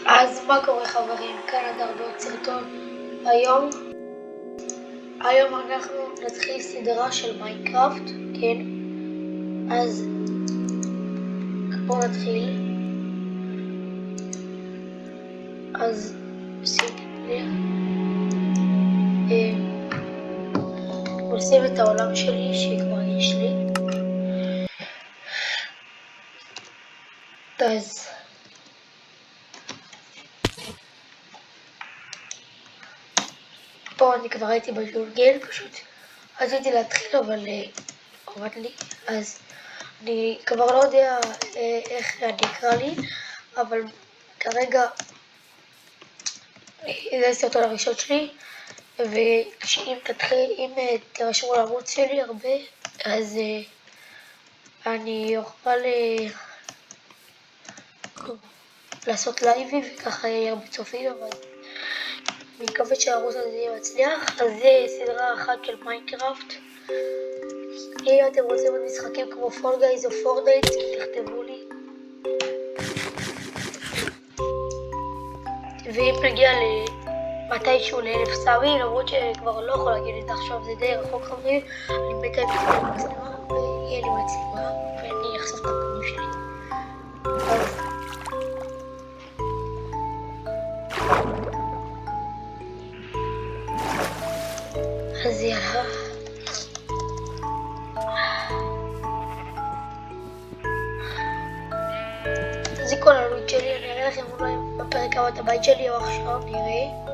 אז מה קורה חברים? כאן הדר בעוד סרטון. היום אנחנו נתחיל סדרה של מיינקראפט, כן? אז בואו נתחיל. אז נשים את העולם שלי שכבר יש לי. אז פה אני כבר הייתי בג'ונגל, פשוט רציתי להתחיל אבל עובד לי, אז אני כבר לא יודע איך אני אקרא לי, אבל כרגע זה הסרטון הראשון שלי, ואם תרשמו לערוץ שלי הרבה, אז אני אוכל לעשות לייבים וככה יהיה הרבה צופים, אבל אני מקווה שהערוץ הזה יהיה מצליח. אז זה סדרה אחת של מיינקראפט. אם אתם רוצים עוד משחקים כמו פול גייז או פורטנייט, תכתבו לי. ואם נגיע מתישהו ל1000 סאבים, למרות שכבר לא יכול להגיד את זה עכשיו, זה די רחוק חברים, אני בינתיים אקרא מצלמה ויהיה לי מצלמה ואני אחשוף את הפנים שלי. אז יאללה. זה כל הלוט שלי, אני אראה לכם אולי בפרק הבא את הבית שלי או עכשיו, נראה.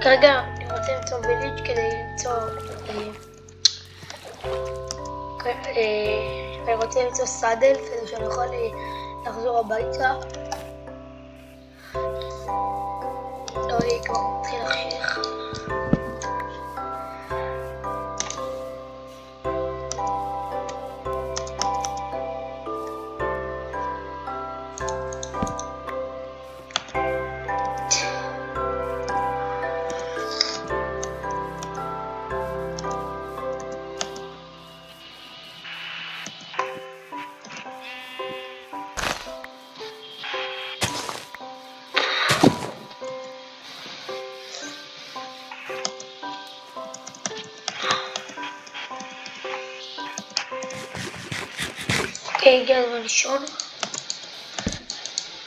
כרגע אני רוצה למצוא ויליג' כדי למצוא אני רוצה למצוא סאדל כדי שאני אוכל לחזור הביתה. לא, אני כבר מתחיל לחשיך. הגיע הזמן לישון.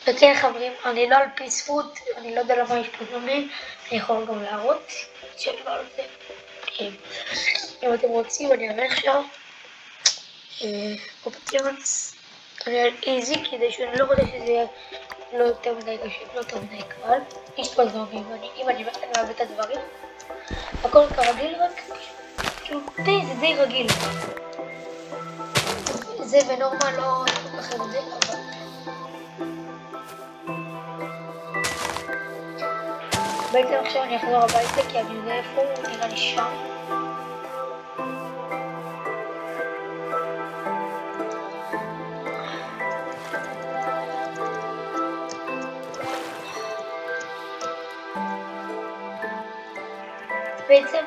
וכן חברים, אני לא על פיספוט, אני לא יודע למה יש פה זמן, אני יכול גם להראות שאני לא על זה. אם אתם רוצים אני אראה עכשיו אופציונס, אני על איזי כדי שאני לא רוצה שזה יהיה לא יותר מדי קשה, לא יותר מדי קל. יש פה דברים, אם אני מאבד את הדברים, הכל כרגיל, רק כאילו זה די רגיל. זה ונורמל לא כל כך הבדל, אבל בעצם עכשיו אני אחזור הביתה כי אני יודע איפה הוא, נראה לי שם. בעצם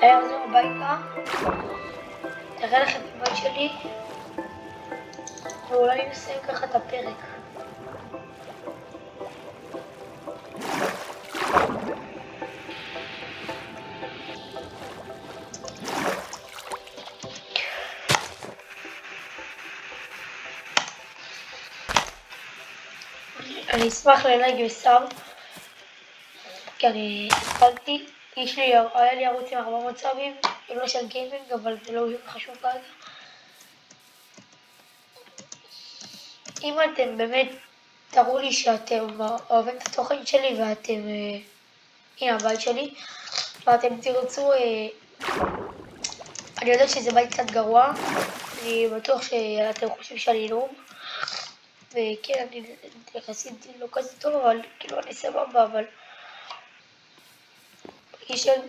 אני אחזור הביתה, אראה לכם את הבית שלי ואולי נסיים ככה את הפרק. אני אשמח ללייק וסאב כי אני התחלתי, היה לי ערוץ עם 400 סאבים, לא של גיימינג, אבל זה לא חשוב כרגע. אם אתם באמת תראו לי שאתם אוהבים את התוכן שלי ואתם, הנה הבית שלי, ואתם תרצו, אני יודע שזה בית קצת גרוע, אני בטוח שאתם חושבים שאני נום, וכן, אני יחסית לא כזה טוב, אבל כאילו אני סבבה, אבל יש להם,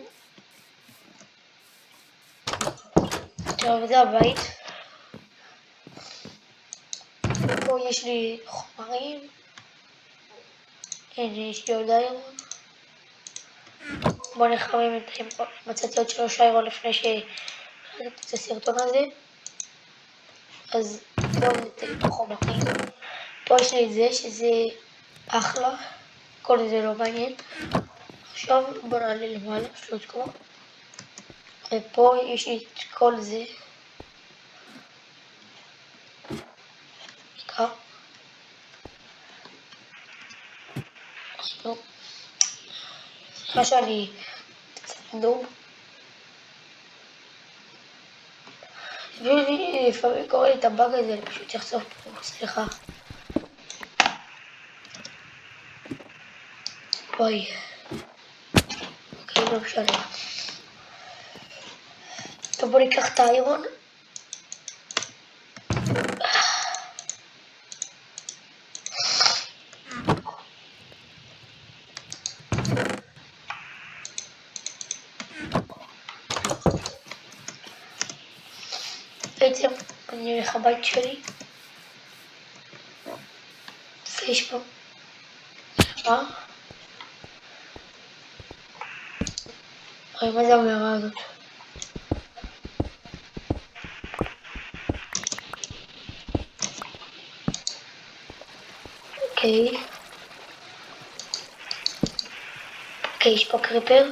טוב, זה הבית. פה יש לי חומרים, הנה יש לי עוד איירון, בוא נחמם את מצאתי עוד 3 איירון לפני שהחלטתי את הסרטון הזה. אז בואו ניתן פה חומרים. פה יש לי את זה שזה אחלה, כל זה לא מעניין. עכשיו בוא נעלה למעלה, פשוט כמו. ופה יש לי את כל זה. בעיקר. סליחה שאני קצת נוב. לפעמים קורא לי את הבאג הזה, אני פשוט אחשוף פה, סליחה. וואי. אוקיי, לא משנה. טוב, בוא ניקח את האיירון. בעצם אני אלך הבית שלי. ויש פה. מה? מה זה המערה הזאת? אוקיי. אוקיי, יש פה קריפר.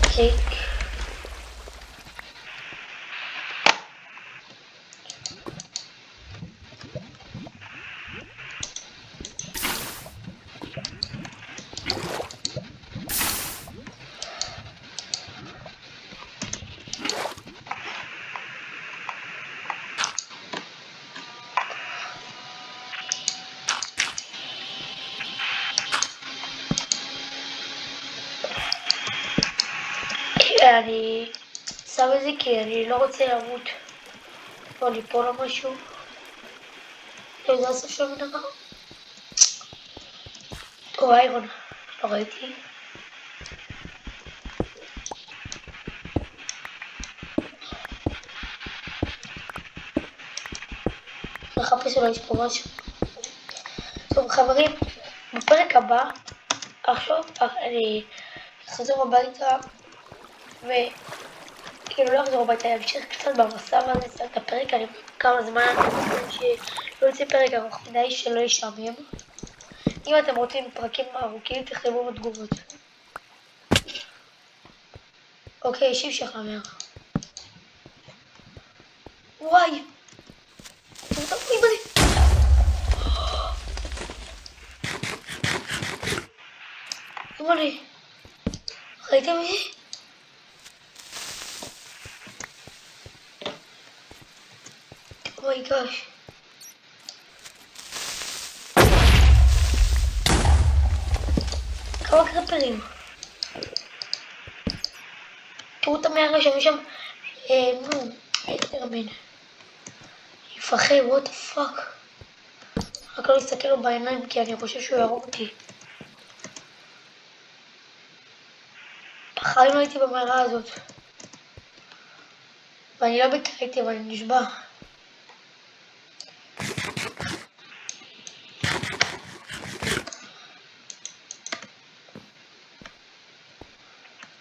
אוקיי. אני שם את זה כי אני לא רוצה למות או ליפול או משהו. זה הסוף של המנהרה. או איירון, לא ראיתי. נחפש אולי יש פה משהו. טוב חברים, בפרק הבא, עכשיו אני אחזור הביתה וכאילו לא אחזור הביתה, אמשיך קצת במסע ואז נסיים את הפרק. אני כמה זמן שלא יוצא פרק ארוך מדי שלא ישעמם. אם אתם רוצים פרקים ארוכים תכתבו בתגובות. אוקיי, שימשך אמר. וואי! תראו בני! בני! ראיתם מי? אוי גש. כמה קרפרים. תראו את המערה שם. איזה רבין. יפחד, what the fuck. רק לא להסתכל לו בעיניים כי אני חושב שהוא ירוג אותי. בחיים לא הייתי במערה הזאת. ואני לא בקריטי, אבל אני נשבע.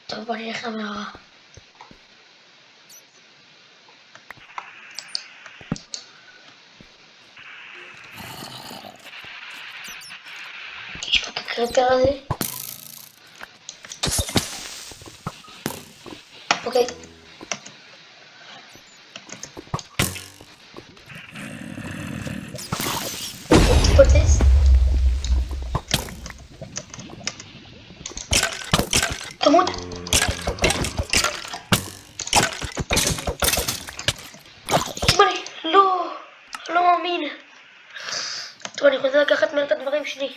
טוב, בוא נלך למערה. יש פה את הקריפר הזה. אוקיי. פוצץ. תמות. בני, לא מאמין. טוב, אני חוזר לקחת מהר את הדברים שלי.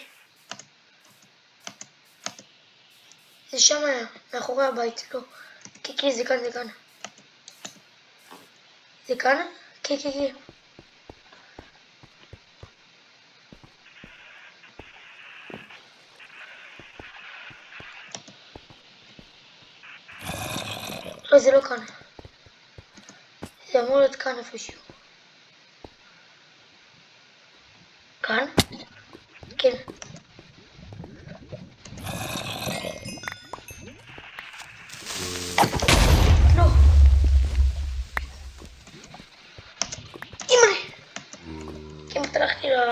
זה שם היה, מאחורי הבית, לא. כן, זה כאן. זה כאן? כן. לא, זה לא כאן. זה אמור להיות כאן איפשהו. כאן? כן. הלכתי ל...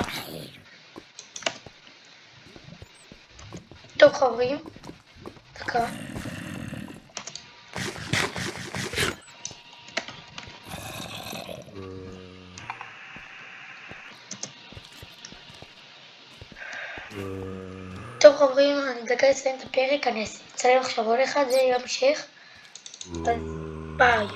טוב חברים, דקה. טוב חברים, אני דקה אסיים את הפרק, אני אצלם עכשיו עוד אחד, זה יהיה המשך. אז ביי.